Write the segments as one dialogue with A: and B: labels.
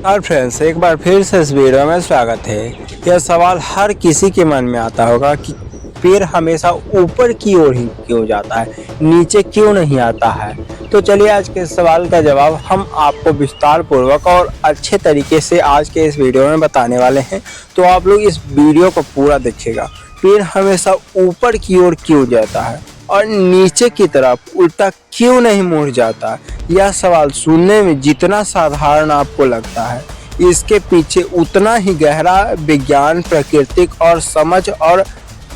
A: और फ्रेंड्स, एक बार फिर से इस वीडियो में स्वागत है। यह सवाल हर किसी के मन में आता होगा कि पेड़ हमेशा ऊपर की ओर ही क्यों जाता है, नीचे क्यों नहीं आता है। तो चलिए आज के सवाल का जवाब हम आपको विस्तार पूर्वक और अच्छे तरीके से आज के इस वीडियो में बताने वाले हैं। तो आप लोग इस वीडियो को पूरा देखिएगा। पेड़ हमेशा ऊपर की ओर क्यों जाता है और नीचे की तरफ उल्टा क्यों नहीं मुड़ जाता। यह सवाल सुनने में जितना साधारण आपको लगता है, इसके पीछे उतना ही गहरा विज्ञान, प्राकृतिक और समझ और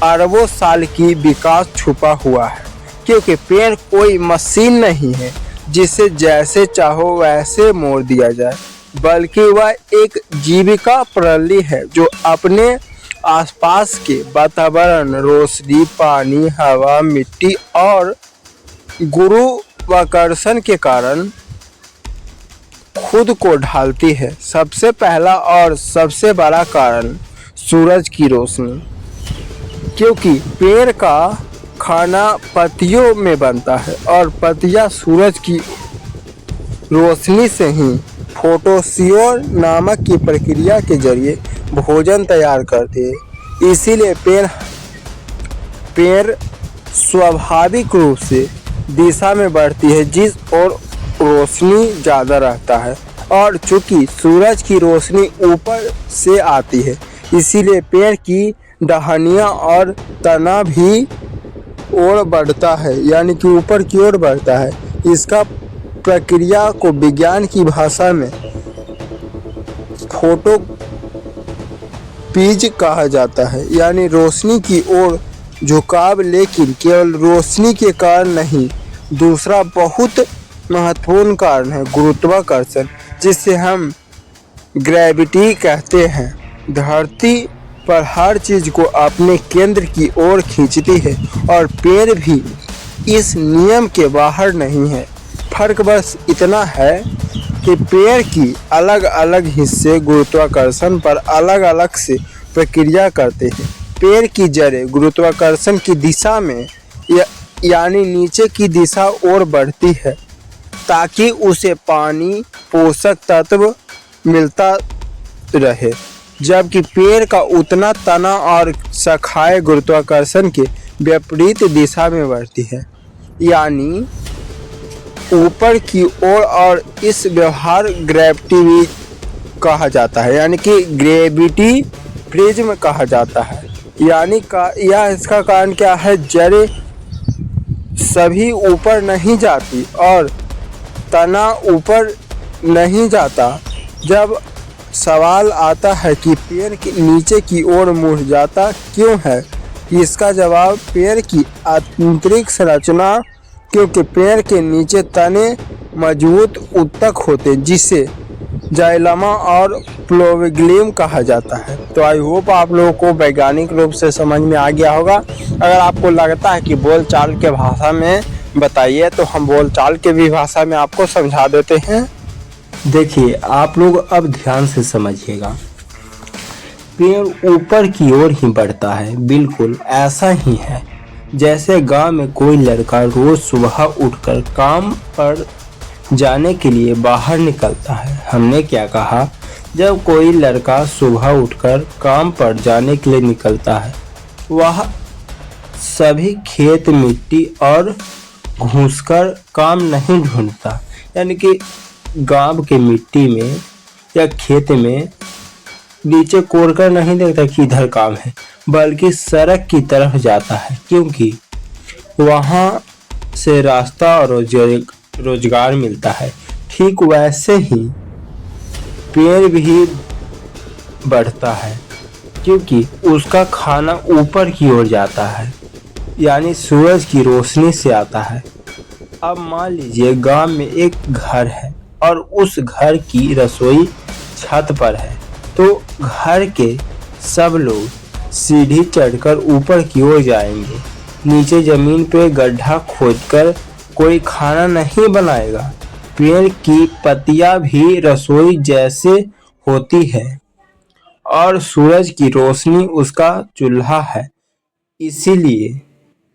A: अरबों साल की विकास छुपा हुआ है। क्योंकि पेड़ कोई मशीन नहीं है जिसे जैसे चाहो वैसे मोड़ दिया जाए, बल्कि वह एक जीविका प्रणाली है जो अपने आसपास के वातावरण, रोशनी, पानी, हवा, मिट्टी और गुरुत्वाकर्षण के कारण खुद को ढालती है। सबसे पहला और सबसे बड़ा कारण सूरज की रोशनी, क्योंकि पेड़ का खाना पत्तियों में बनता है और पत्तियां सूरज की रोशनी से ही फोटोसियोर नामक की प्रक्रिया के जरिए भोजन तैयार करते हैं। इसीलिए पेड़ स्वाभाविक रूप से दिशा में बढ़ती है जिस ओर रोशनी ज़्यादा रहता है। और चूंकि सूरज की रोशनी ऊपर से आती है, इसीलिए पेड़ की टहनियाँ और तना भी ओर बढ़ता है, यानी कि ऊपर की ओर बढ़ता है। इसका प्रक्रिया को विज्ञान की भाषा में फोटोपीज कहा जाता है, यानी रोशनी की ओर झुकाव। लेकिन केवल रोशनी के कारण नहीं, दूसरा बहुत महत्वपूर्ण कारण है गुरुत्वाकर्षण, जिसे हम ग्रेविटी कहते हैं। धरती पर हर चीज को अपने केंद्र की ओर खींचती है और पेड़ भी इस नियम के बाहर नहीं है। फर्क बस इतना है कि पेड़ की अलग अलग हिस्से गुरुत्वाकर्षण पर अलग अलग से प्रक्रिया करते हैं। पेड़ की जड़ें गुरुत्वाकर्षण की दिशा में यानी नीचे की दिशा ओर बढ़ती है ताकि उसे पानी, पोषक तत्व मिलता रहे, जबकि पेड़ का उतना तना और शाखाएं गुरुत्वाकर्षण के विपरीत दिशा में बढ़ती है, यानी ऊपर की ओर। और इस व्यवहार ग्रेविटी कहा जाता है, यानी कि ग्रेविटी प्रिज्म कहा जाता है। यानी इसका कारण क्या है, जड़ें सभी ऊपर नहीं जाती और तना ऊपर नहीं जाता। जब सवाल आता है कि पेड़ के नीचे की ओर मुड़ जाता क्यों है, इसका जवाब पेड़ की आंतरिक संरचना, क्योंकि पेड़ के नीचे तने मजबूत ऊतक होते जिसे जाइलम और फ्लोएम कहा जाता है। तो आई होप आप लोगों को वैज्ञानिक रूप से समझ में आ गया होगा। अगर आपको लगता है कि बोलचाल के भाषा में बताइए तो हम बोलचाल के भी भाषा में आपको समझा देते हैं। देखिए, आप लोग अब ध्यान से समझिएगा। पेड़ ऊपर की ओर ही बढ़ता है, बिल्कुल ऐसा ही है जैसे गांव में कोई लड़का रोज सुबह उठकर काम पर जाने के लिए बाहर निकलता है। हमने क्या कहा, जब कोई लड़का सुबह उठकर काम पर जाने के लिए निकलता है, वह सभी खेत, मिट्टी और घुसकर काम नहीं ढूंढता, यानी कि गांव के मिट्टी में या खेत में नीचे कोड़कर नहीं देखता कि इधर काम है, बल्कि सड़क की तरफ जाता है, क्योंकि वहां से रास्ता और रोजगार मिलता है। ठीक वैसे ही पेड़ भी बढ़ता है, क्योंकि उसका खाना ऊपर की ओर जाता है, यानी सूरज की रोशनी से आता है। अब मान लीजिए गांव में एक घर है और उस घर की रसोई छत पर है, तो घर के सब लोग सीढ़ी चढ़कर ऊपर की ओर जाएंगे। नीचे जमीन पे गड्ढा खोदकर कोई खाना नहीं बनाएगा। पेड़ की पत्तियां भी रसोई जैसे होती है और सूरज की रोशनी उसका चूल्हा है, इसीलिए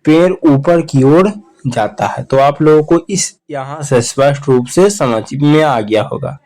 A: पेड़ ऊपर की ओर जाता है। तो आप लोगों को इस यहाँ से स्पष्ट रूप से समझ में आ गया होगा।